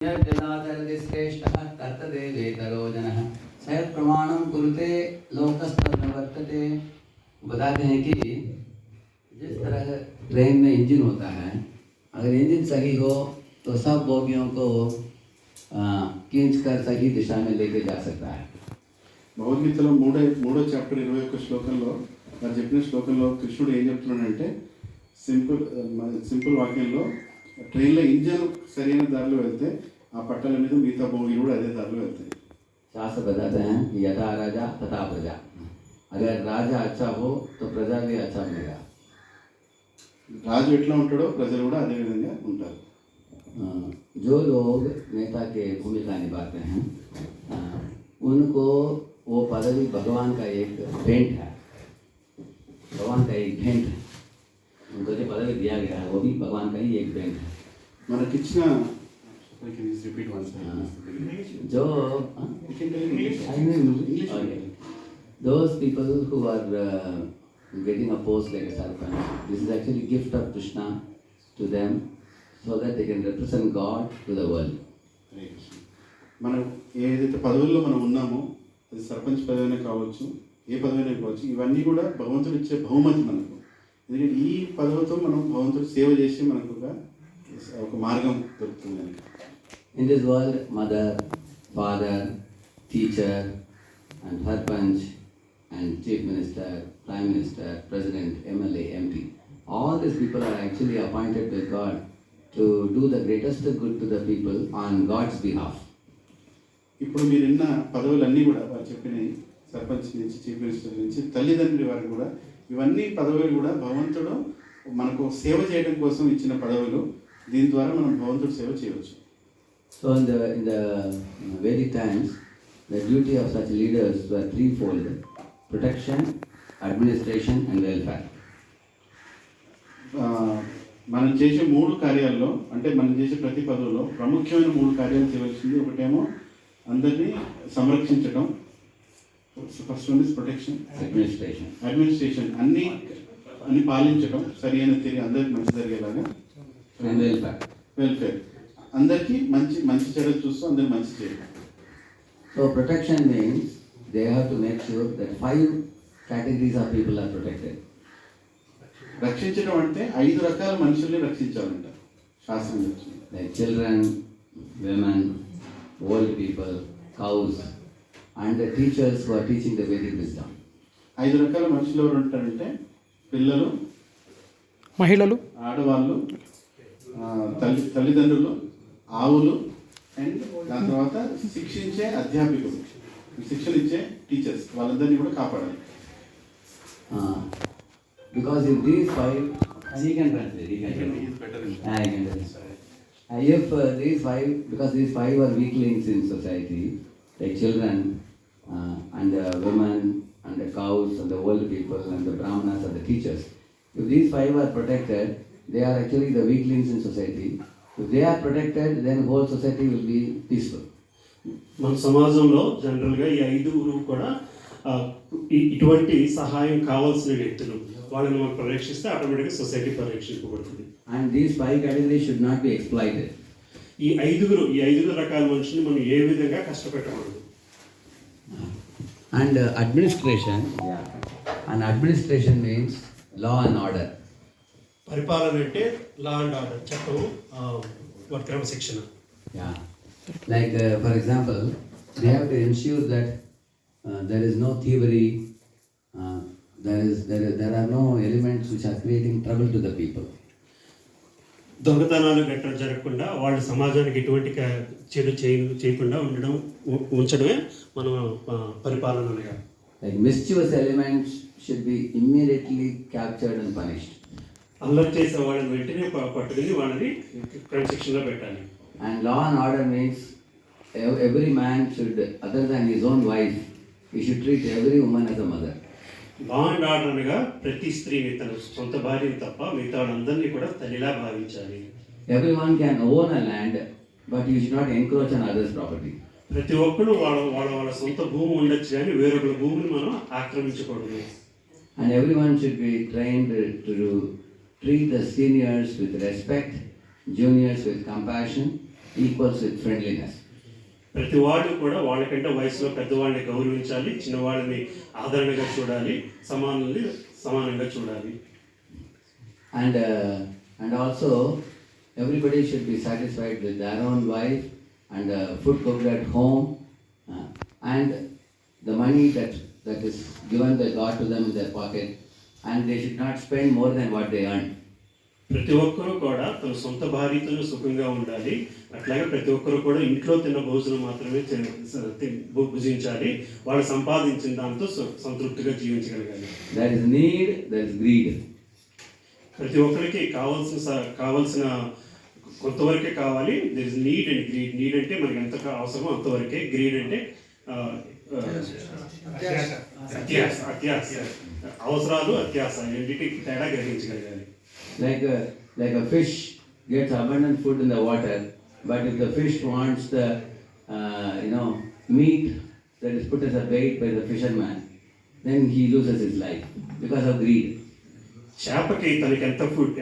यद्यदाचरति तत्तदेवेतरो जनः सयत् प्रमाणं कुरुते लोकस्तन्न वर्तते। बताते हैं कि जिस तरह ट्रेन में इंजन होता है, अगर इंजन सही हो तो सब बोगियों को खींच कर सही दिशा में लेके जा सकता है। భగవద్గీతలో మూడో చాప్టర్ 21 శ్లోకంలో వారు చెప్పిన శ్లోకంలో కృష్ణుడు ఏం చెప్తున్నాడంటే సింపుల్ వాక్యంలో ట్రైన్లో ఇంజన్ సరైన దారిలో వెళ్తే ఆ పట్టాల మీద మిగతా బోగీలు కూడా అదే దారిలో వెళ్తాయి. शास्त्र बताते हैं कि यथा राजा तथा प्रजा, अगर राजा अच्छा हो तो प्रजा भी अच्छा बनेगा। రాజు ఎట్లా ఉంటాడో ప్రజలు కూడా అదే విధంగా ఉంటారు. जो लोग नेता के भूमिका निभाते हैं उनको वो पदवी भगवान का एक भेंट है, भगवान का एक भेंट है। उनको जो पदवी दिया गया है वो भी भगवान का ही एक भेंट है। మనకిచ్చిన जो those people who are getting a post like a sarpanch, this is actually gift of Krishna to them so that they can represent God to the world. మనం ఏదైతే పదవుల్లో మనం ఉన్నామో అది సర్పంచ్ పదవైనా కావచ్చు, ఏ పదవైనా కావచ్చు, ఇవన్నీ కూడా భగవంతుడు ఇచ్చే బహుమతి మనకు. ఎందుకంటే ఈ పదవితో మనం భగవంతుడు సేవ చేసి మనకు ఒక మార్గం దొరుకుతుంది. In this world, mother, father, teacher, and sarpanch, and chief minister, prime minister, president, MLA, MP, all these people are actually appointed by God to do the greatest good to the people on God's behalf. ఇప్పుడు మీరు విన్న పదవులన్నీ కూడా వారు చెప్పినవి, సర్పంచ్ నుంచి chief minister నుంచి తల్లిదండ్రుల వరకు కూడా ఇవన్నీ పదవులు కూడా భగవంతుడు మనకు సేవ చేయడం కోసం ఇచ్చిన పదవులు. దీని ద్వారా మనం భగవంతుడు సేవ చేయవచ్చు. So in the Vedic times, the duty of such leaders were threefold: protection, administration, and welfare. మనం చేసే మూడు కార్యాల్లో, అంటే మనం చేసే ప్రతి పదవిలో ప్రాముఖ్యమైన మూడు కార్యాలు చేయవలసింది. ఒకటేమో అందరినీ సంరక్షించడం, first one is protection, administration అన్ని పాలించడం, సరి అయిన తిరిగి అందరికి మంచి జరిగేలాగా, వెల్ఫేర్ అందరికీ మంచి చెడు చూస్తూ అందరికి మంచి చేయడం. So protection means they have to make sure that 5 categories of people are protected. రక్షించడం అంటే 5 రకాల మనుషుల్ని రక్షించాలంట శాస్త్రం చెప్తుంది. Like children, women, old people, cows, and the teachers who are teaching the Vedic wisdom. 5 రకాల మనుషులు ఎవరు ఉంటారంటే పిల్లలు, మహిళలు, ఆడవాళ్ళు, తల్లిదండ్రులు, ఆవులు, అండ్ దాని తర్వాత శిక్షించే అధ్యాపకులు, శిక్షణ ఇచ్చే టీచర్స్, వాళ్ళందరినీ కూడా కాపాడాలి. Because if these 5, he can translate, if these 5, because these 5 are weaklings in society, like children and the women and the cows and the old people and the brahmanas and the teachers, if these 5 are protected, they are actually the weaklings in society. If they are protected, then whole society will be peaceful. మన సమాజంలో జనరల్గా ఈ 5 కూడా ఇటువంటి సహాయం కావాల్సిన వ్యక్తులు, వాళ్ళని మనం పరిరక్షిస్తే ఆటోమేటిక్గా society పరిరక్షింపబడుతుంది. And these 5 categories should not be exploited. ఈ 5 రకాల మనుషుల్ని మనం ఏ విధంగా కష్టపెట్టకూడదు. And administration means law and order. పరిపాలన అంటే లా అండ్ ఆర్డర్, చట్టం, క్రమశిక్షణ. Yeah, like for example, they have to ensure that there is no thievery, there are no elements which are creating trouble to the people. దొంగతనాలు గట్రా జరగకుండా వాళ్ళు సమాజానికి ఎటువంటి చెడు చేయకుండా ఉంచడమే మనం పరిపాలన అనగా. Like mischievous elements should be immediately captured and punished. అల్లరి చేసే వాళ్ళని వెంటనే పట్టుకుని వాళ్ళని క్రమశిక్షణలో పెట్టాలి. And law and order means every man should, other than his own wife, he should treat every woman as a mother. Law and order అనగా ప్రతి స్త్రీని తన సొంత భార్యని తప్ప మిగతా వాళ్ళందరినీ కూడా తల్లిలా భావించాలి. Everyone can own a land, but you should not encroach on others' property. ప్రతి ఒక్కరు వాళ్ళ సొంత భూమి ఉండొచ్చు కానీ వేరొకరి భూమిని మనం ఆక్రమించకూడదు. And everyone should be trained to treat the seniors with respect, juniors with compassion, equals with friendliness. ప్రతి వాళ్ళు కూడా వాళ్ళకంటే వయసులో పెద్దవాళ్ళని గౌరవించాలి, చిన్నవాళ్ళని ఆదరణగా చూడాలి, సమానంగా చూడాలి. And also everybody should be satisfied with their own wife and food cooked at home, and the money that is given by God to them in their pocket, and they should not spend more than what they earn. ప్రతి ఒక్కరూ కూడా తన సొంత భార్యతో సుఖంగా ఉండాలి. అట్లాగే ప్రతి ఒక్కరూ కూడా ఇంట్లో తిన్న భోజనం మాత్రమే భుజించాలి. వాళ్ళు సంపాదించిన దాంతో సంతృప్తిగా జీవించగలగాలి. There is need, there is greed. ప్రతి ఒక్కరికి కావాల్సిన కొంతవరకే కావాలి. There is need and greed. Need అంటే మనకి ఎంత అవసరమో అంతవరకే. గ్రీడ్ అంటే అత్యాస. అవసరాలు, అత్యాస రెండింటికి తేడా గ్రహించగలగాలి. Like a fish gets abundant food in the water, but if the fish wants the meat that is put as a bait by the fisherman, then he loses his life because of greed. చేపకి తనకి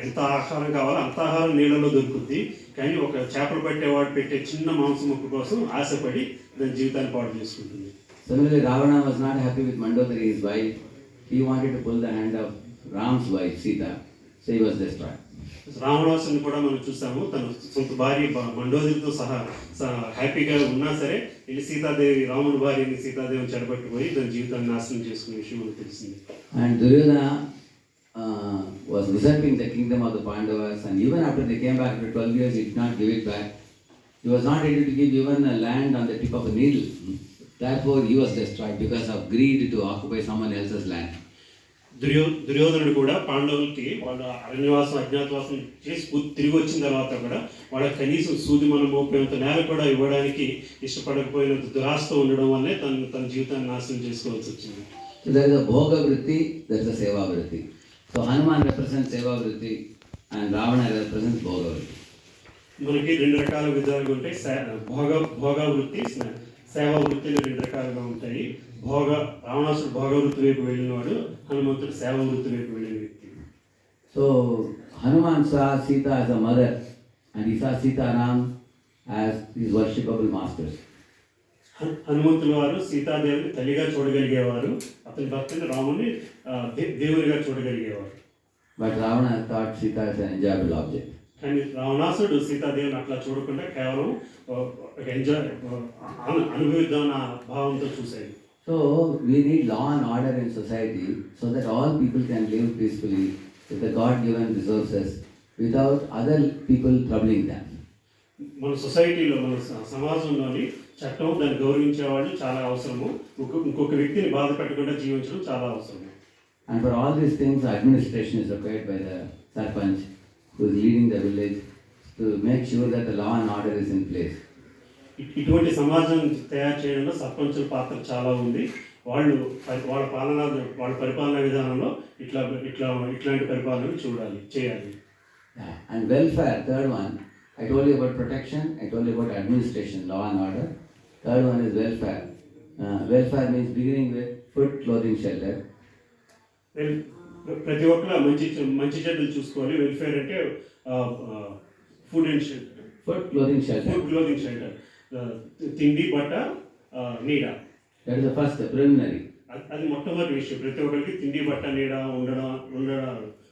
ఎంత ఆహారం కావాలో అంత ఆహారం నీళ్ళలో దొరుకుద్ది. కానీ ఒక చేపలు పట్టేవాడు పెట్టే చిన్న మాంసం ముక్క కోసం ఆశపడి దాని జీవితాన్ని పాడు చేసుకుంటుంది. Similarly, Ravana was not happy with Mandodari, his wife. He wanted to pull the hand of Ram's wife, Sita, so he was destroyed. రావణాసుని కూడా మనం చూసాము. తన సొంత భార్య మండోదరితో సహా హ్యాపీగా ఉన్నా సరే వెళ్ళి సీతాదేవి, రాముడి భార్యని సీతాదేవిని చెడబట్టిపోయి దాని జీవితాన్ని నాశనం చేసుకునే విషయం మనకు తెలిసింది. And Duryodhana was usurping the kingdom of the Pandavas, and even after they came back after 12 years, he did not give it back. He was not able to give even a land on the tip of a needle. Therefore, he was destroyed because of greed to occupy someone else's land. దుర్యోధనుడు కూడా పాండవులకి వాళ్ళ అరణ్యవాసం, అజ్ఞాతవాసం చేసి తిరిగి వచ్చిన తర్వాత కూడా వాళ్ళ కనీసం సూది మనం మోపేంత నేల కూడా ఇవ్వడానికి ఇష్టపడకపోయినంత దురాస్తో ఉండడం వల్లే తన జీవితాన్ని నాశనం చేసుకోవాల్సి వచ్చింది. So there is a bhoga vritti, there is a seva vritti. So Hanuman represents seva vritti and Ravana represents bhoga vritti. మనకి రెండు రకాల విధాలుగా ఉంటాయి. భోగ వృత్తి, సేవా వృత్తిలు రెండు రకాలుగా ఉంటాయి. రావణాసుడు భోగ వృత్తి వైపు వెళ్ళినవాడు, హనుమంతుడు సేవా వృత్తి వైపు వెళ్ళిన వ్యక్తి. So Hanuman saw Sita as a mother, and he saw Sita Ram as his worshipable masters. హనుమంతుల వారు సీతాదేవిని తల్లిగా చూడగలిగేవారు, అతని భక్తుని రాముని దేవుడిగా చూడగలిగేవారు. But Ravana thought Sita as an enjoyable object. కానీ రావణాసుడు సీతాదేవిని అట్లా చూడకుండా కేవలం అనుభవిద్దామన్న భావంతో చూశాడు. So we need law and order in society so that all people can live peacefully with the God-given resources without other people troubling them. మన సొసైటీలో, మన సమాజంలోని చట్టం, దాన్ని గౌరవించేవాళ్ళు చాలా అవసరము. ఇంకొక వ్యక్తిని బాధ పెట్టకుండా జీవించడం చాలా అవసరము. And for all these things, administration is required by the sarpanch who is leading the village to make sure that the law and order is in place. ఇటువంటి సమాజం తయారు చేయడంలో సర్పంచుల పాత్ర చాలా ఉంది. వాళ్ళ పరిపాలనా విధానంలో ఇట్లాంటి పరిపాలన చేయాలి. And welfare, third one, I told you about protection, I told you about administration, law and order. Third one is welfare. Welfare means beginning with food, clothing, shelter. ప్రతి ఒక్కరు మంచి చెడ్డలు చూసుకోవాలి. వెల్ఫేర్ అంటే food and shelter. Food, clothing, shelter. Food, clothing, shelter. తిండి, బట్ట, నీడ. That is the first, the preliminary. అది మొట్టమొదటి విషయం. ప్రతి ఒక్కరికి తిండి, బట్ట, నీడ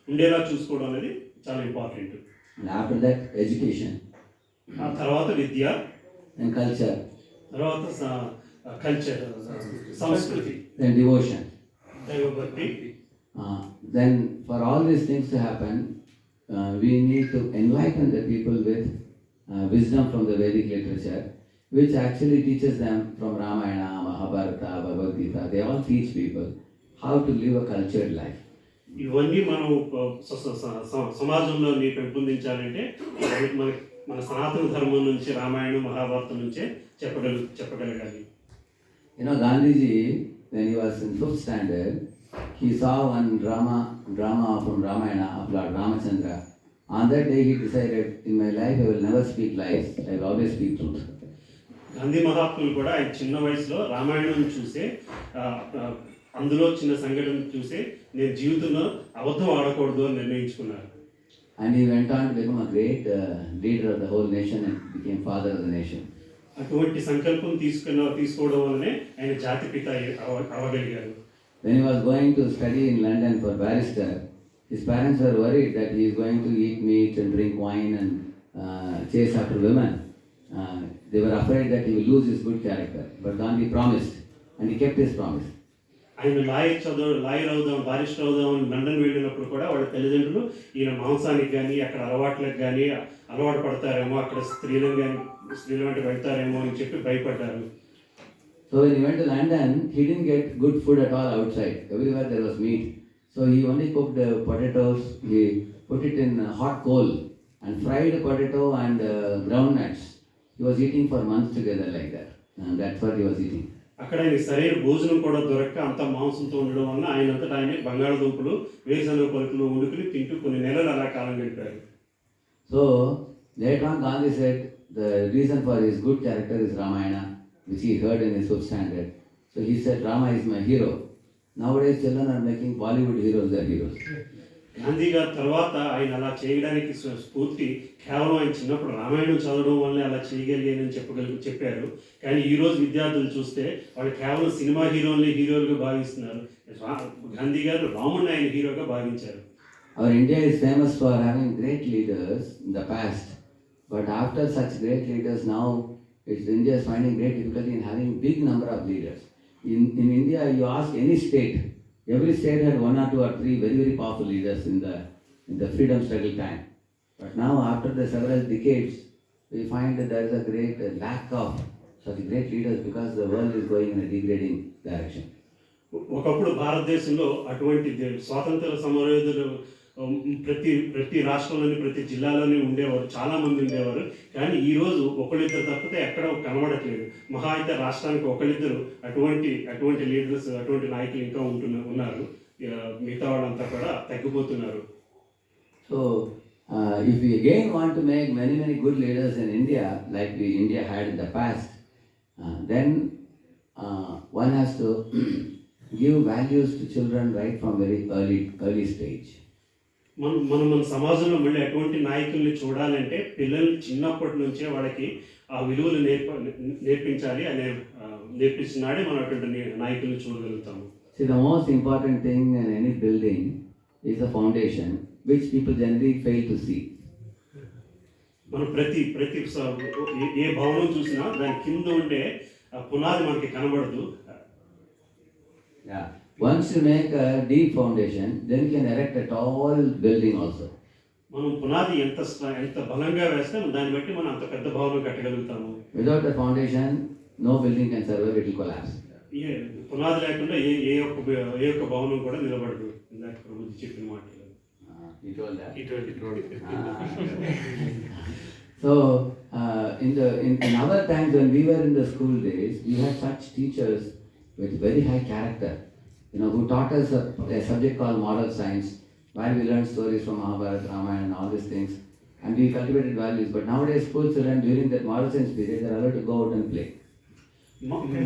ఉండేలా చూసుకోవడం అనేది చాలా important. And after that, education. ఆ తర్వాత విద్య, Then culture. తర్వాత కల్చర్, సంస్కృతి, Then devotion. దైవభక్తి. Then for all these things to happen, we need to enlighten the people with wisdom from the Vedic literature, which actually teaches them from Ramayana, Mahabharata, Bhagavad Gita. They all teach people how to live a cultured life. ఇవన్నీ మనం సమాజంలో పెంపొందించాలంటే మన సనాతన ధర్మం నుంచి, రామాయణం, మహాభారతం నుంచే చెప్పగలగాలి. Gandhiji, when he was in 5th standard, he saw one drama from Ramayana of Lord Ramachandra. On that day he decided, in my life I will never speak lies, I will always speak truth. Gandhi మహాత్ములు కూడా ఆయన చిన్న వయసులో రామాయణం చూసే, అందులో చిన్న సంఘటన చూసే నేను జీవితంలో అబద్ధం ఆడకూడదు అని నిర్ణయించుకున్నారు. and he went on to become a great leader of the whole nation and became father of the nation. అటువంటి సంకల్పం తీసుకోవడం వల్లనే ఆయన జాతిపిత అవ్వగలిగారు. When he was going to study in London for barrister, his parents were worried that he is going to eat meat and drink wine and chase after women. They were afraid that he will lose his good character. But Gandhi promised, and he kept his promise. ఆయన lawyer అవుదాం, barrister అవుదాం అని London వెళ్ళినప్పుడు కూడా వాళ్ళ తల్లిదండ్రులు ఈయన మాంసానికి కానీ అక్కడ అలవాట్లకు కానీ అలవాటు పడతారేమో, అక్కడ స్త్రీలు అంటే వెళ్తారేమో అని చెప్పి భయపడ్డారు. So when he went to London, he didn't get good food at all outside. Everywhere there was meat. So he only cooked potatoes. He put it in hot coal and fried potato and groundnuts. He was eating for months together like that. And that's what he was eating. అక్కడ ఆయన సరైన భోజనం కూడా దొరక్క అంత మాంసంతో ఉండడం వల్ల ఆయనంతటా ఆయన బంగాళదుంపలు, వేరుశనగ పలుకులు ఉడుకుని తింటూ కొన్ని నెలలు అలా కాలం గడిపారు. So later on Gandhi said the reason for his good character is Ramayana, which he heard in his fifth standard. So he said Rama is my hero. Nowadays children are making Bollywood heroes their heroes. Gandhi గారి తర్వాత ఆయన అలా చేయడానికి స్ఫూర్తి కేవలం ఆయన చిన్నప్పుడు రామాయణం చదవడం వల్లే అలా చేయగలిగానని చెప్పారు. కానీ ఈ రోజు విద్యార్థులు చూస్తే వాళ్ళు కేవలం సినిమా హీరోలుగా భావిస్తున్నారు. గాంధీ గారు రాముడిని ఆయన హీరోగా భావించారు. Our India is famous for having great leaders in the past, but after such great leaders now, India is finding great difficulty in having big number of leaders. In India, you ask any state, every state had one or two or three very, very powerful leaders in the freedom struggle time. But now, after the several decades, we find that there is a great lack of such great leaders because the world is going in a degrading direction. ఒకప్పుడు భారతదేశంలో అటువంటి స్వాతంత్ర సమరయోధులు ప్రతి రాష్ట్రంలోని ప్రతి జిల్లాలోని ఉండేవారు, చాలా మంది ఉండేవారు. కానీ ఈరోజు ఒకళ్ళిద్దరు తప్పితే ఎక్కడ కనబడట్లేదు. మహా అయితే రాష్ట్రానికి ఒకళ్ళిద్దరు అటువంటి లీడర్స్, అటువంటి నాయకులు ఇంకా ఉన్నారు. మిగతా వాళ్ళంతా కూడా తగ్గిపోతున్నారు. So, if we again want to make many, many good leaders in India, like India had in the past, then one has to give values to children right from very early stage. మన సమాజంలో మళ్ళీ అటువంటి నాయకుల్ని చూడాలంటే పిల్లలు చిన్నప్పటి నుంచే వాళ్ళకి ఆ విలువలు నేర్పించాలి. నేర్పించినాడే మనం అటువంటి నాయకుల్ని చూడగలుగుతాము. See, the most important thing in any building is the foundation, which people generally fail to see. మనం ప్రతి ఏ భవనం చూసినా దాని కింద ఉండే పునాది మనకి కనబడదు. Yeah. Once you make a deep foundation, then you can erect a tall building also. మనం పునాది ఎంత బలంగా వేస్తే దాన్ని బట్టి మనం అంత పెద్ద భవనం కట్టగలుగుతాము. Without the foundation, no building can survive, it will collapse. పునాది లేకుండా ఏ ఒక్క భవనం కూడా నిలబడదు. ఇందాక ప్రభుజీ చెప్పిన మాటలు. He told that. ఇటువంటి So, in our times when we were in the school days, we had such teachers with very high character, who taught us a subject called moral science, where we learned stories from Mahabharata, Ramayana and all these things, and we cultivated values. But nowadays school children during that moral science period, they are allowed to go out and play.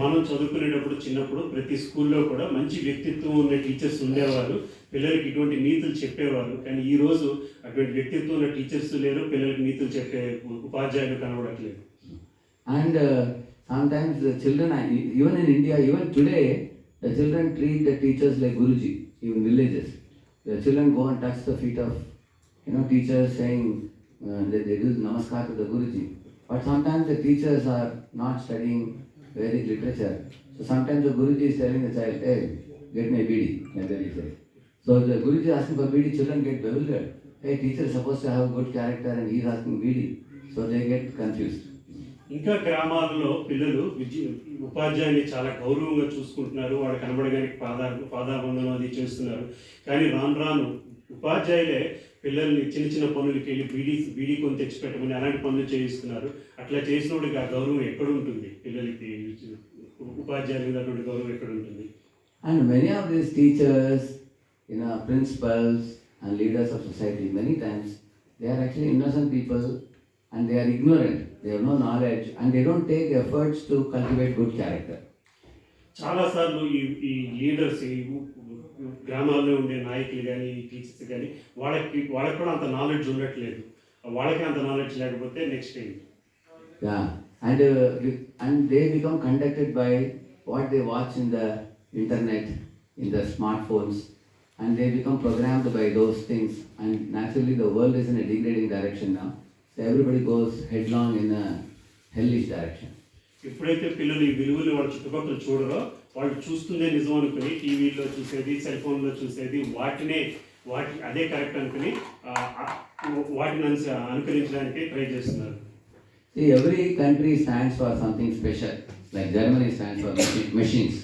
మనం చదువుకునేటప్పుడు చిన్నప్పుడు ప్రతి స్కూల్లో కూడా మంచి వ్యక్తిత్వం ఉన్న teachers ఉండేవారు, పిల్లలకి ఇటువంటి నీతులు చెప్పేవారు. కానీ ఈ రోజు అటువంటి వ్యక్తిత్వం ఉన్న టీచర్స్ లేరు, పిల్లలకి నీతులు చెప్పే ఉపాధ్యాయులు కనబడట్లేదు. And sometimes the children, even in India, even today, the children treat the teachers like Guruji, even villages. The children go and touch the feet of teachers, saying that they do namaskar to the Guruji. But sometimes the teachers are not studying Vedic literature. So sometimes the Guruji is telling the child, hey, get me a bidi, like that he says. So the Guruji is asking for bidi, children get bewildered. Hey, teacher is supposed to have a good character and he is asking bidi. So they get confused. ఇంకా గ్రామాలలో పిల్లలు ఉపాధ్యాయుని చాలా గౌరవంగా చూసుకుంటున్నారు. వాళ్ళు కనబడగానే పాదాబంధనం అది చేస్తున్నారు. కానీ రాను ఉపాధ్యాయులే పిల్లల్ని చిన్న పనులకి వెళ్ళి బీడీ కొని తెచ్చిపెట్టమని అలాంటి పనులు చేయిస్తున్నారు. అట్లా చేసినప్పుడు ఆ గౌరవం ఎక్కడ ఉంటుంది? పిల్లలకి ఉపాధ్యాయులు అటువంటి గౌరవం ఎక్కడ ఉంటుంది? And many of these teachers, principals and leaders of society, many times they are actually innocent people and they are ignorant. They have no knowledge and they don't take efforts to cultivate good character. చాలాసార్లు ఈ leaders, గ్రామాల్లో ఉండే నాయకులు కానీ teachers కానీ వాళ్ళకి కూడా అంత నాలెడ్జ్ ఉండట్లేదు. వాళ్ళకి అంత నాలెడ్జ్ లేకపోతే నెక్స్ట్ ఏంటి? Yeah, and they become conducted by what they watch in the internet, in the smartphones, and they become programmed by those things. And naturally, the world is in a degrading direction now. So everybody goes headlong in a hellish direction. ఎప్పుడైతే పిల్లలు ఈ విలువలు వాళ్ళ చుట్టుపక్కల చూడరో, వాళ్ళు చూస్తుందే నిజం అనుకుని టీవీలో చూసేది, సెల్ ఫోన్లో చూసేది, వాటి అదే కరెక్ట్ అనుకుని వాటిని అనుకరించడానికి ట్రై చేస్తున్నారు. See, every country stands for something special. Like Germany stands for machines.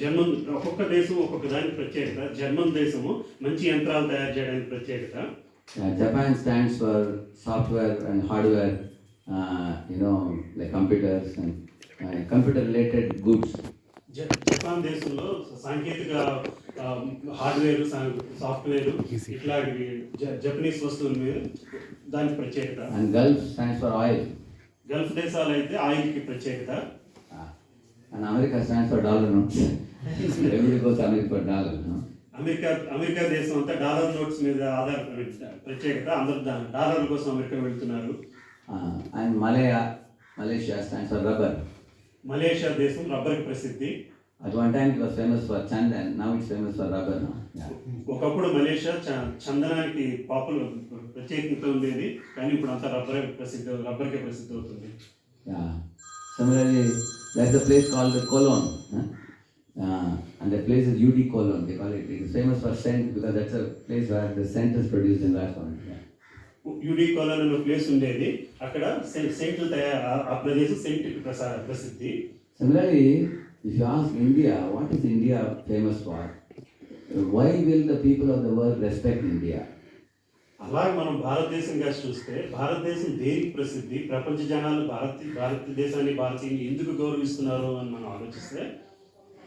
German ఒక్కొక్క దేశం ఒక్కొక్క దానికి ప్రత్యేకత. జర్మన్ దేశము మంచి యంత్రాలు తయారు చేయడానికి ప్రత్యేకత. Japan stands for software and hardware, like computers and computer-related goods. Japan దేశంలో సాంకేతిక హార్డ్వేర్, సాఫ్ట్వేర్ ఇట్లాంటివి జపనీస్ వస్తువుల మీద దానికి ప్రత్యేకత. And Gulf stands for oil. Gulf దేశాలు అయితే ఆయిల్కి ప్రత్యేకత. And America stands for dollar notes. Everybody goes to America for dollar. No? America దేశం అంతా డాలర్ నోట్స్ మీద ఆధారపడి ప్రత్యేకత. అందరూ డాలర్ల కోసం అమెరికా వెళ్తున్నారు. And Malaysia stands for rubber. Malaysia దేశం రబ్బర్కి ప్రసిద్ధి. At one time it was famous for chandan, now it's famous for rubber. No? Yeah. ఒకప్పుడు మలేషియా చందనానికి ప్రత్యేకత ఉండేది, కానీ ఇప్పుడు అంతా రబ్బర్కే ప్రసిద్ధి అవుతుంది. Yeah. Similarly, there's a place called the Cologne. And the place is UD Cologne. They call it. It is famous for scent because that's a place where the scent is produced in large quantity. Yeah. UD colon అనే place ఉండేది. అక్కడ సెంట్లు ఆ ప్రదేశం సెంట్కి ప్రసిద్ధి. Similarly, if you ask India, what is India famous for? Why will the people of the world respect India? అలాగే మనం భారతదేశంగా చూస్తే భారతదేశం దేనికి ప్రసిద్ధి? ప్రపంచ జనాలు భారతదేశాన్ని భారతీయుని ఎందుకు గౌరవిస్తున్నారు అని మనం ఆలోచిస్తే,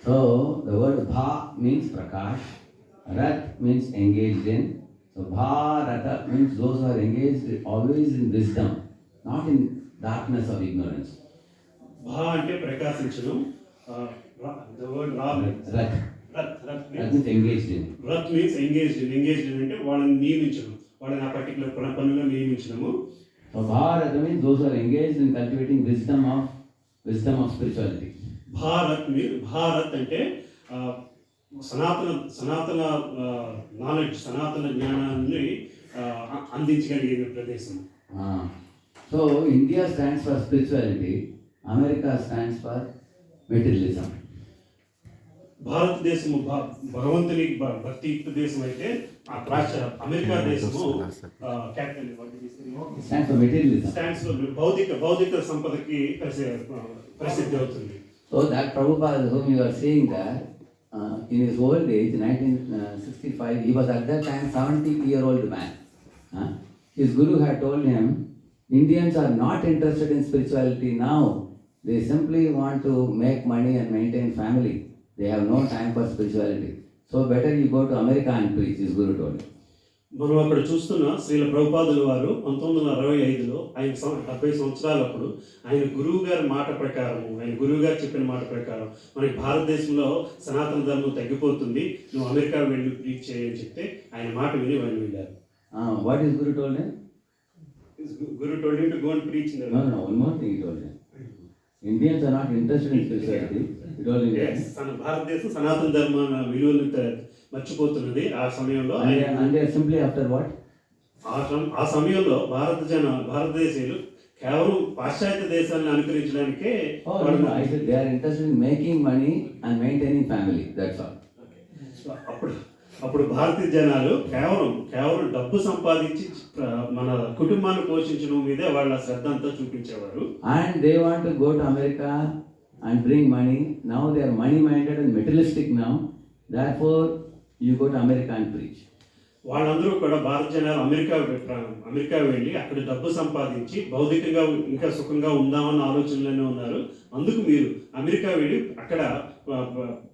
So the word Bha means Prakash, Rat means engaged in. So Bharata means those who are engaged always in wisdom, not in darkness or ignorance. భా అంటే ప్రకాశించడం. The word Rat Means engaged in. Rath means engaged in. Engaged in అంటే వాళ్ళని నియమించడం, వాళ్ళని ఆ particular పనుల్లో నియమించడము. So Bharata means those who are engaged in cultivating wisdom of spirituality. Bharat అంటే సనాతన నాలెడ్జ్, సనాతన జ్ఞానాన్ని అందించగలిగే ప్రదేశం. So India stands for spirituality, America stands for materialism. భారతదేశము భగవంతుని భక్తియుక్త దేశం అయితే అమెరికా దేశము Stands for materialism. స్టాండ్స్ భౌతిక సంపదకి ప్రసిద్ధి అవుతుంది. So that Prabhupada whom you are seeing there, in his old age, 1965, he was at that time 70-year-old man. His guru had told him, Indians are not interested in spirituality now. They simply want to make money and maintain family. They have no time for spirituality. So better you go to America and preach, his guru told him. మనం అక్కడ చూస్తున్న శ్రీల ప్రభుపాదుల వారు 1965లో ఆయన 70 సంవత్సరాలప్పుడు ఆయన గురువు గారి మాట ప్రకారం, ఆయన గురువు గారు చెప్పిన మాట ప్రకారం మనకి భారతదేశంలో సనాతన ధర్మం తగ్గిపోతుంది, నువ్వు అమెరికా వెళ్ళి ప్రీచ్ చేయని చెప్తే ఆయన మాట విని వాళ్ళు వెళ్ళారు. What is guru told him? Guru told him to go and preach in the No, one more thing he told him. Indians are not interested in spirituality. He told him. Yes, భారతదేశం సనాతన ధర్మ విలువలను మర్చిపోతున్నది ఆ సమయంలో. And they are simply after what? ఆ సమయంలో భారతదేశీయులు కేవలం పాశ్చాత్య దేశాలను అనుకరించడానికే. I said they are interested in making money and maintaining family. That's all. అప్పుడు భారతీయ జనాలు కేవలం డబ్బు సంపాదించి మన కుటుంబాన్ని పోషించడం మీదే వాళ్ళ శ్రద్ధ అంతా చూపించేవారు. And they want to go to America and bring money. Now they are money minded and materialistic now. Therefore you go to America and preach. వాళ్ళందరూ కూడా భారత జనాలు అమెరికా వెళ్ళి అక్కడ డబ్బు సంపాదించి భౌతికంగా ఇంకా సుఖంగా ఉందామన్న ఆలోచనలోనే ఉన్నారు. అందుకు మీరు అమెరికా వెళ్ళి అక్కడ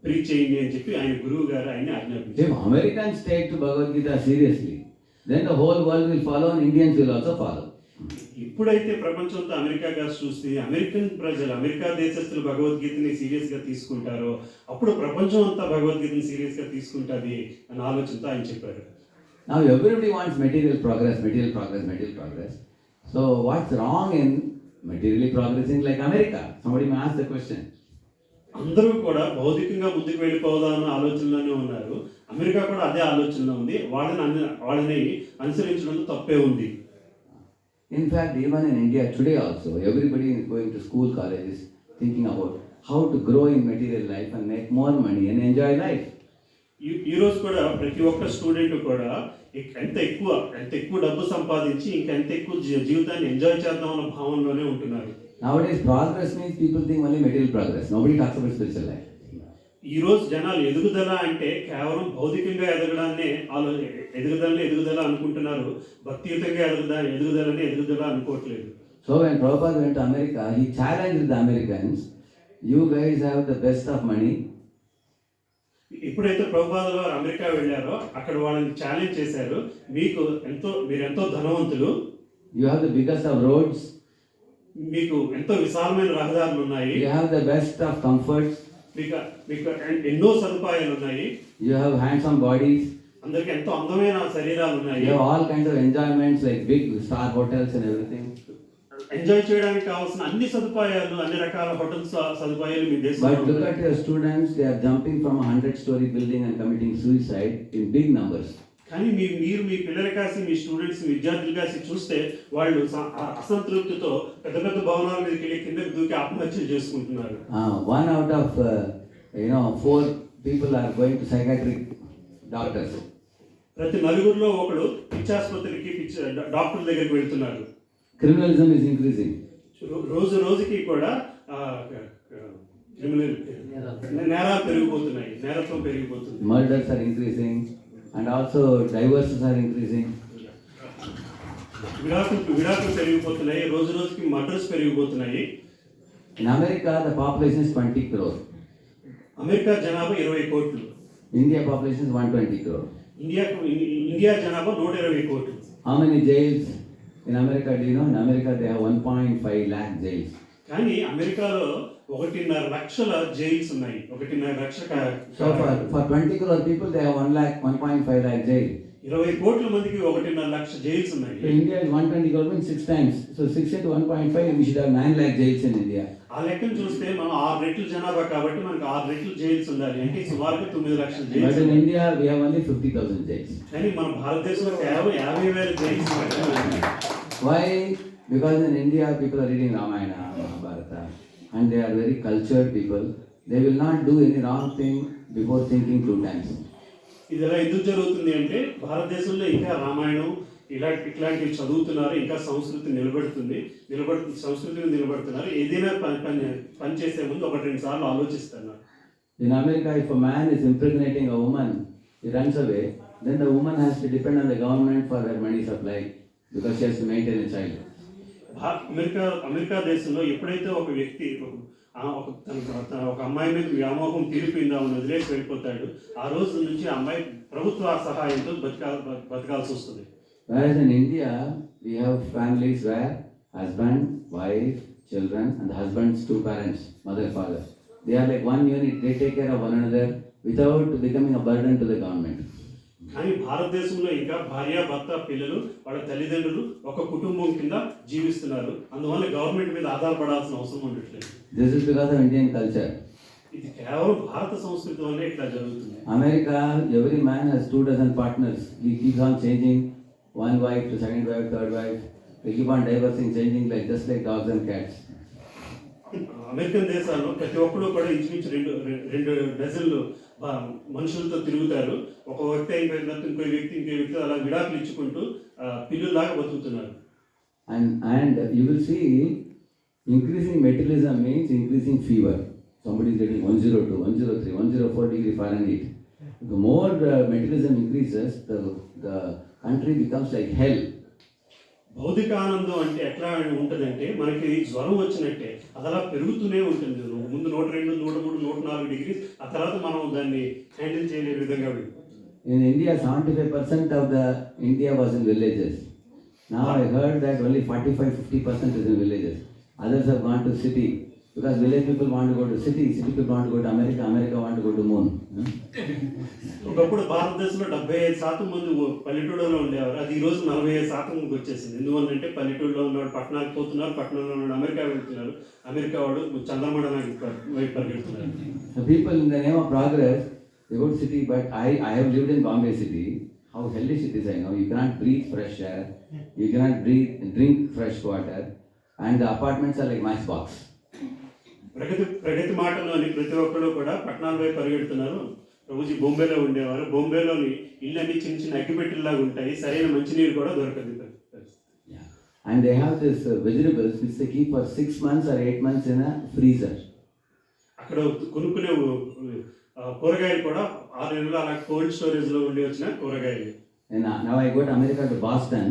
ప్రీచ్ చేయండి అని చెప్పి ఆయన గురువు గారు ఆయన ఆజ్ఞాపించారు. If Americans take to Bhagavad Gita seriously, then the whole world will follow and Indians will also follow. ఇప్పుడైతే ప్రపంచంతో అమెరికా గారు చూస్తే అమెరికన్ ప్రజలు, అమెరికా దేశస్తులు భగవద్గీతని సీరియస్గా తీసుకుంటారో అప్పుడు ప్రపంచం అంతా భగవద్గీతని సీరియస్గా తీసుకుంటుంది అనే ఆలోచనతో ఆయన చెప్పారు. Now everybody wants material progress, material progress, material progress. So what's wrong in materially progressing like America? Somebody may ask the question. అందరూ కూడా భౌతికంగా ముందుకు వెళ్ళిపోదామన్న ఆలోచనలోనే ఉన్నారు. అమెరికా కూడా అదే ఆలోచనలో ఉంది. వాళ్ళని అనుసరించడంలో తప్పే ఉంది. In fact, even in India today also, everybody is going to school, colleges, thinking about how to grow in material life and make more money and enjoy life. ఈ రోజు కూడా ప్రతి ఒక్క స్టూడెంట్ కూడా ఎంత ఎక్కువ డబ్బు సంపాదించి ఎంత ఎక్కువ జీవితాన్ని ఎంజాయ్ చేద్దామన్న భావనలోనే ఉంటున్నారు. Nowadays, progress means people think only material progress. Nobody talks about spiritual life. ఈ రోజు జనాలు ఎదుగుదల అంటే కేవలం భౌతికంగా ఎదుగుదల అనుకుంటున్నారు. భక్తియుతంగా ఎదుగుదల అనుకోవట్లేదు. So when Prabhupada went to America, he challenged the Americans, you guys have the best of money. ఎప్పుడైతే ప్రభుపాద వారు అమెరికా వెళ్ళారో అక్కడ వాళ్ళని ఛాలెంజ్ చేశారు. మీరు ఎంతో ధనవంతులు, You have the biggest of roads. మీకు ఎంతో విశాలమైన రహదారులు ఉన్నాయి, You have the best of comforts. మీకు ఎన్నో సదుపాయాలు ఉన్నాయి, You have handsome bodies. అందరికి ఎంతో అందమైన శరీరాలు ఉన్నాయి, You have all kinds of enjoyments like big star hotels and everything. Enjoy చేయడానికి కావాల్సిన అన్ని సదుపాయాలు, అన్ని రకాల హోటల్స్ సదుపాయాలు మీ But దేశంలో look ఉన్నాయి. at your students, they are jumping from a 100-story building and committing suicide in big numbers. కానీ మీరు మీ పిల్లలు కాసి, మీ స్టూడెంట్స్, విద్యార్థులు కాసి చూస్తే వాళ్ళు అసంతృప్తితో పెద్ద పెద్ద భవనాల మీదకి వెళ్ళి కిందకి దూకి ఆత్మహత్యలు చేసుకుంటున్నారు. 1 out of 4 people are going to psychiatric doctors. ప్రతి నలుగురిలో ఒకడు పిచ్చాసుపత్రికి డాక్టర్ దగ్గరికి వెళ్తున్నారు. Criminalism is increasing. రోజుకి కూడా నేరాలు పెరిగిపోతున్నాయి, నేరత్వం పెరిగిపోతుంది. Murders are increasing and also divorces are increasing. విడాకులు పెరిగిపోతున్నాయి, రోజుకి మర్డర్స్ పెరిగిపోతున్నాయి. In America, the population is 20 crore. America జనాభా 20 కోట్లు, India population is 120 crore. India జనాభా 120 కోట్లు. How many jails in America do you know? In America, they have 1.5 lakh jails. కానీ అమెరికాలో 1.5 లక్షల జైల్స్ ఉన్నాయి. 1.5 లక్షల So for 20 crore people, they have 1.5 lakh jail. 20 కోట్ల మందికి 1.5 లక్ష జైల్స్ ఉన్నాయి. So India is 120 crore means 6 times. So 6 into 1.5, we should have 9 lakh jails in India. ఆ లెక్కను చూస్తే మనం 6 రెట్లు జనాభా కాబట్టి మనకు 6 రెట్లు జైల్స్ ఉండాలి. అంటే సుమారుగా 9 లక్షల But jails. in India, we have only 50,000 jails. కానీ మన భారతదేశంలో కేవలం 50,000 జైల్స్ మాత్రమే ఉన్నాయి. Why? Because in India, people are reading Ramayana, Mahabharata, and they are very cultured people. They will not do any wrong thing before thinking 2 times. ఇది ఎలా ఎందుకు జరుగుతుంది అంటే భారతదేశంలో ఇంకా రామాయణం ఇట్లాంటివి చదువుతున్నారు, ఇంకా సంస్కృతిని నిలబడుతున్నారు. ఏదైనా పని చేసే ముందు 1-2 సార్లు ఆలోచిస్తున్నారు. In America, if a man is impregnating a woman, he runs away, then the woman has to depend on the government for her money supply because she has to maintain a child. America దేశంలో ఎప్పుడైతే ఒక వ్యక్తి ఒక అమ్మాయి మీద వ్యామోహం తీరిపోయిందామని వదిలేసి వెళ్ళిపోతాడు, ఆ రోజు నుంచి ఆ అమ్మాయి ప్రభుత్వ సహాయంతో బతకాల్సి వస్తుంది. Whereas in India, we have families where husband, wife, children, and the husband's 2 parents, mother, father. They are like one unit, they take care of one another without becoming a burden to the government. కానీ భారతదేశంలో ఇంకా భార్య, భర్త, పిల్లలు, వాళ్ళ తల్లిదండ్రులు ఒక కుటుంబం కింద జీవిస్తున్నారు. అందువల్ల గవర్నమెంట్ మీద ఆధారపడాల్సిన అవసరం ఉండట్లేదు. This is because of Indian culture. ఇది కేవలం భారత సంస్కృతి వల్లే ఇట్లా జరుగుతుంది. America, every man has 2 dozen partners. He keeps on changing one wife to second wife, third wife. They keep on divorcing, changing just like dogs and cats. American దేశాల్లో ప్రతి ఒక్కరు కూడా ఇంచుమించు 2 డజన్లు మనుషులతో తిరుగుతారు. ఒక వ్యక్తి అయిపోయిన తర్వాత ఇంకో వ్యక్తి అలా విడాకులు ఇచ్చుకుంటూ పిల్లులాగా బతుకుతున్నారు. And you will see increasing materialism means increasing fever. Somebody is getting 102, 103, 104 degree Fahrenheit. The more materialism increases, the country becomes like hell. భౌతిక ఆనందం అంటే ఎట్లా ఉంటుందంటే మనకి జ్వరం వచ్చినట్టే అది అలా పెరుగుతూనే ఉంటుంది. ముందు 102, 103, 104 డిగ్రీ, ఆ తర్వాత మనం దాన్ని హ్యాండిల్ చేయలేని విధంగా వెళ్ళిపోతుంది. In India, 75% of the India was in villages. Now I heard that only 45-50% is in villages. Others have gone to city because village people want to go to city people want to go to America, America want to go to moon. ఒకప్పుడు భారతదేశంలో 75% మంది పల్లెటూళ్ళలో ఉండేవారు. అది ఈ రోజు 45% వచ్చేసింది. ఎందువల్లంటే పల్లెటూళ్ళలో ఉన్నవాడు పట్టణాలకు పోతున్నారు, పట్టణంలో ఉన్నవాడు అమెరికా వెళ్తున్నారు, అమెరికా వాడు చంద్రమండలానికి వైపు పరిగెడుతున్నారు. The people in the name of progress, they go to city, but I have lived in Bombay city. How hellish it is, I know. You cannot breathe fresh air, you cannot drink fresh water, and the apartments are like matchbox. ప్రగతి మాటలోని ప్రతి ఒక్కరు కూడా పట్టణాల వైపు పరిగెడుతున్నారు. ప్రభుజీ బొంబేలో ఉండేవారు. బొంబేలోని ఇళ్ళన్నీ చిన్న చిన్న అగ్గిపెట్టెల్లాగా ఉంటాయి, సరైన మంచినీరు కూడా దొరకదు. Yeah. And they have this vegetables which they keep for 6 months or 8 months in a freezer. అక్కడ కొనుక్కునే కూరగాయలు కూడా 6 నెలలు అలా కోల్డ్ స్టోరేజ్ లో ఉండి వచ్చిన కూరగాయలు. And now I go to America, to Boston.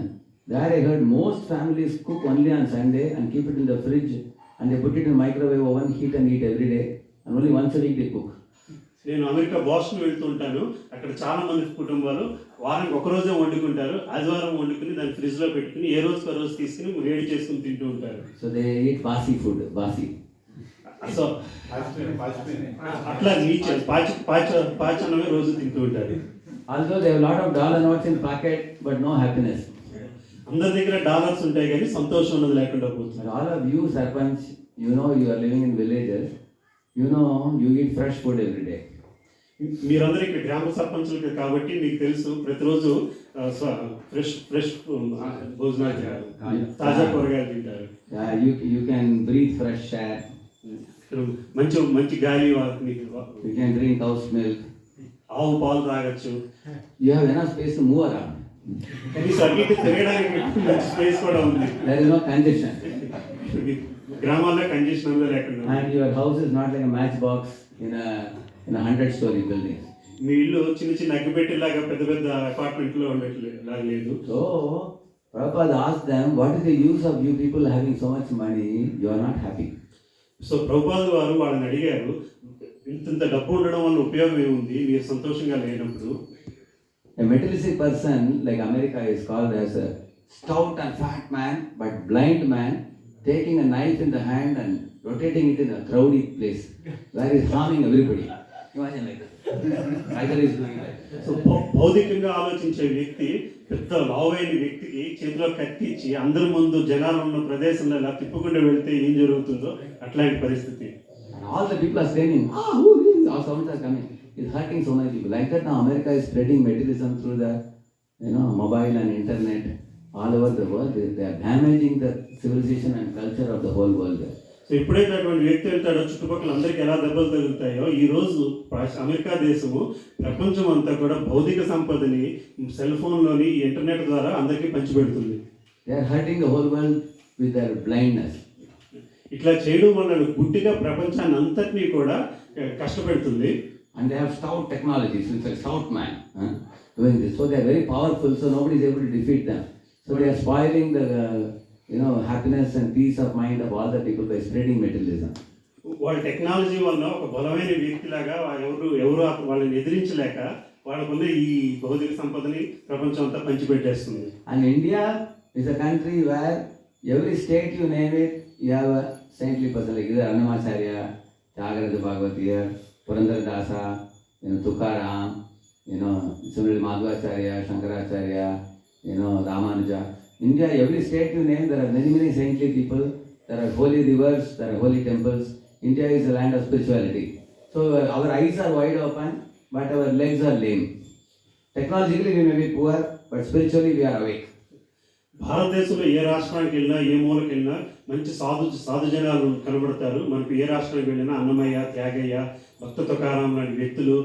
There I heard most families cook only on Sunday and keep it in the fridge, and they put it in microwave oven, heat and eat every day, and only once a week they cook. నేను America Boston వెళ్తూ ఉంటాను. అక్కడ చాలా మంది కుటుంబాలు వారానికి ఒక రోజే వండుకుంటారు. ఆదివారం వండుకుని దాన్ని ఫ్రిడ్జ్ లో పెట్టుకుని ఏ రోజుకి ఆ రోజు తీసుకుని వేడి చేసుకుని తింటూ ఉంటారు. So they eat basi food, basi. So అట్లా నీచ పాచనమే రోజు తింటూ ఉంటారు. Although they have a lot of dollar notes in pocket, but no happiness. అందరి దగ్గర డాలర్స్ ఉంటాయి కానీ సంతోషం ఉన్నది లేకుండా పోతుంది. And all of you serpents, you know you are living in villages, you know you eat fresh food every day. మీరందరూ ఇక్కడ గ్రామ సర్పంచులు కాబట్టి మీకు తెలుసు ప్రతిరోజు ఫ్రెష్ భోజనాలు తింటారు, తాజా కూరగాయలు తింటారు. Yeah, you can breathe fresh air, మంచి గాలి, you can drink cow's milk, ఆవు పాలు తాగొచ్చు. you have enough space to move around. కనీసం అన్నిటి తిరగడానికి మంచి స్పేస్ కూడా ఉంది. There is no congestion. గ్రామాల్లో కంజెషన్ అనేది లేకుండా. And your house is not like a matchbox in a 100-story building. మీ ఇల్లు చిన్న చిన్న అగ్గిపెట్టేలాగా పెద్ద పెద్ద అపార్ట్మెంట్లో ఉండేలా లేదు. So Prabhupada asked them, what is the use of you people having so much money? You are not happy. So Prabhupada వారు వాళ్ళని అడిగారు, ఇంత డబ్బు ఉండడం వల్ల ఉపయోగం ఏముంది, మీరు సంతోషంగా లేనప్పుడు. A materialistic person like America is called as a stout and fat man, but blind man, taking a knife in the hand and rotating it in a crowded place where he's harming everybody. Imagine like that. Either is doing that. So భౌతికంగా ఆలోచించే వ్యక్తి, పెద్ద లావైన వ్యక్తికి చేతిలో కత్తిచ్చి అందరి ముందు జనాలు ఉన్న ప్రదేశంలో ఇలా తిప్పుకుంటూ వెళ్తే ఏం జరుగుతుందో అట్లాంటి పరిస్థితి. And all the people are screaming, all sounds are coming. It's hurting so many people. Like that now America is spreading materialism through the mobile and internet all over the world. They are damaging the civilization and culture of the whole world. So ఎప్పుడైతే అటువంటి వ్యక్తి వెళ్తాడో చుట్టుపక్కల అందరికీ ఎలా దెబ్బలు తగులుతాయో, ఈ రోజు America దేశము ప్రపంచం అంతా కూడా భౌతిక సంపదని సెల్ ఫోన్లోని ఇంటర్నెట్ ద్వారా అందరికీ పంచిపెడుతుంది. They are hurting the whole world with their blindness. ఇట్లా చేయడం వల్ల గుడ్డిగా ప్రపంచాన్ని అంతటినీ కూడా కష్టపెడుతుంది. And they have stout technologies, it's a stout man doing this. So they are very powerful, so nobody is able to defeat them. So they are spoiling the happiness and peace of mind of all the people by spreading materialism. వాళ్ళ technology వల్ల ఒక బలమైన వ్యక్తిలాగా ఎవరు వాళ్ళని ఎదిరించలేక వాళ్ళకున్న ఈ భౌతిక సంపదని ప్రపంచం అంతా పంచిపెట్టేస్తుంది. And India is a country where every state you name it, you have a saintly person like either Annamacharya, Tyagaraja Bhagavatir, Purandaradasa, Tukaram, similarly Madhvacharya, Shankaracharya, Ramanuja. India, every state you name, there are many saintly people, there are holy rivers, there are holy temples. India is a land of spirituality. So our eyes are wide open, but our legs are lame. Technologically we may be poor, but spiritually we are awake. భారతదేశంలో ఏ రాష్ట్రానికి వెళ్ళినా, ఏ మూలకి వెళ్ళినా మంచి సాధు జనాలు కనబడతారు. మనకు ఏ రాష్ట్రానికి వెళ్ళినా అన్నమయ్య, త్యాగయ్య, భక్త తుకారాం లాంటి వ్యక్తులు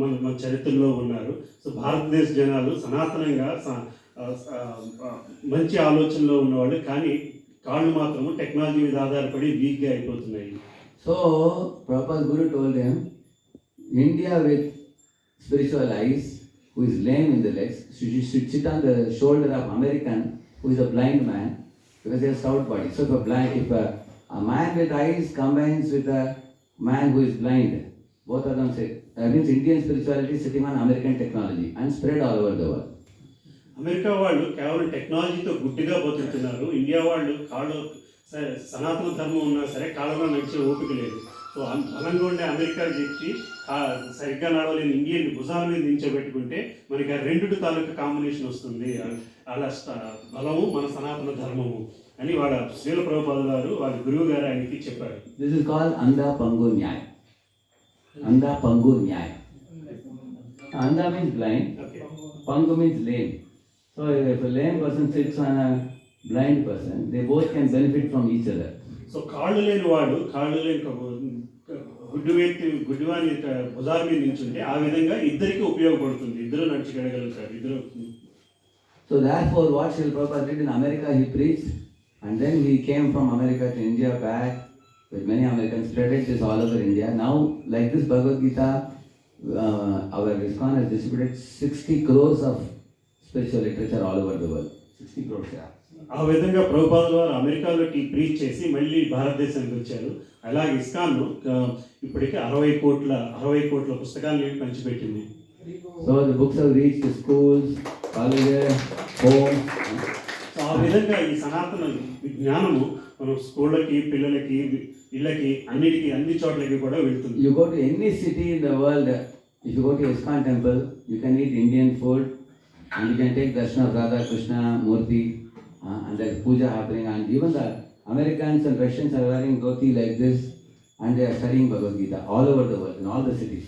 మన చరిత్రలో ఉన్నారు. సో భారతదేశ జనాలు సనాతనంగా మంచి ఆలోచనలో ఉన్నవాళ్ళు, కానీ కాళ్ళు మాత్రము టెక్నాలజీ మీద ఆధారపడి వీక్గా అయిపోతున్నాయి. So Prabhupada's Guru told him, India with spiritual eyes, who is lame in the legs, should sit on the shoulder of American, who is a blind man, because they have stout body. So if a man with eyes combines with a man who is blind, both of them say, that means Indian spirituality is sitting on American technology and spread all over the world. America వాళ్ళు కేవలం టెక్నాలజీతో గుడ్డిగా బతుకుతున్నారు. India వాళ్ళు సనాతన ధర్మం ఉన్నా సరే కాళ్ళలో నడిచే ఓపిక లేదు. సో బలంగా ఉండే అమెరికా చెప్పి సరిగ్గా నడవలేని ఇండియన్ భుజాల మీద నించోబెట్టుకుంటే మనకి ఆ రెండు తాలూకా కాంబినేషన్ వస్తుంది. అలా బలము మన సనాతన ధర్మము అని వాళ్ళ శ్రీల ప్రభుపాదులు గారు వాళ్ళ గురువు గారు ఆయనకి చెప్పారు. This is called Anda Pangu Nyay. Anda Pangu Nyay. Anda means blind, okay, Pangu means lame. So if a lame person sits on a blind person, they both can benefit from each other. So కాళ్ళు లేని వాడు గుడ్డివాని భుజాల మీద నించుంటే ఆ విధంగా ఇద్దరికి ఉపయోగపడుతుంది. ఇద్దరు నడిచిగలగలుగుతారు. ఇద్దరు. So therefore, what Srila Prabhupada did in America, he preached, and then he came from America to India back with many Americans, spreaded this all over India. Now, like this Bhagavad Gita, our ISKCON has distributed 60 crores of spiritual literature all over the world. 60 crores, yeah. ఆ విధంగా ప్రభుపాదుల వారు అమెరికాలోకి preach చేసి మళ్ళీ భారతదేశానికి వచ్చారు. అలాగే ఇస్కాన్ను ఇప్పటికే 60 కోట్ల పుస్తకాలను పంచిపెట్టింది. So the books have reached the schools, colleges, homes. So ఆ విధంగా ఈ సనాతన విజ్ఞానము మనం స్కూళ్ళకి, పిల్లలకి, ఇళ్ళకి, అన్ని చోట్లకి కూడా వెళ్తుంది. You go to any city in the world, if you go to ISKCON temple, you can eat Indian food and you can take darshan of Radha Krishna Murti and there is puja happening, and even the Americans and Russians are wearing dhoti like this and they are studying Bhagavad Gita all over the world, in all the cities.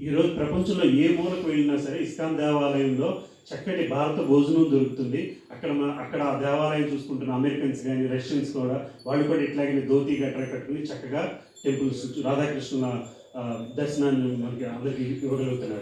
ఈరోజు ప్రపంచంలో ఏ మూలకు వెళ్ళినా సరే ISKCON దేవాలయంలో చక్కటి భారత భోజనం దొరుకుతుంది. అక్కడ ఆ దేవాలయం చూసుకుంటున్న అమెరికన్స్ కానీ రష్యన్స్ కూడా వాళ్ళు కూడా ఇట్లాగే ధోతి గట్రా కట్టుకుని చక్కగా టెంపుల్స్ రాధాకృష్ణ దర్శనాన్ని మనకి అందరికీ ఇవ్వగలుగుతున్నారు.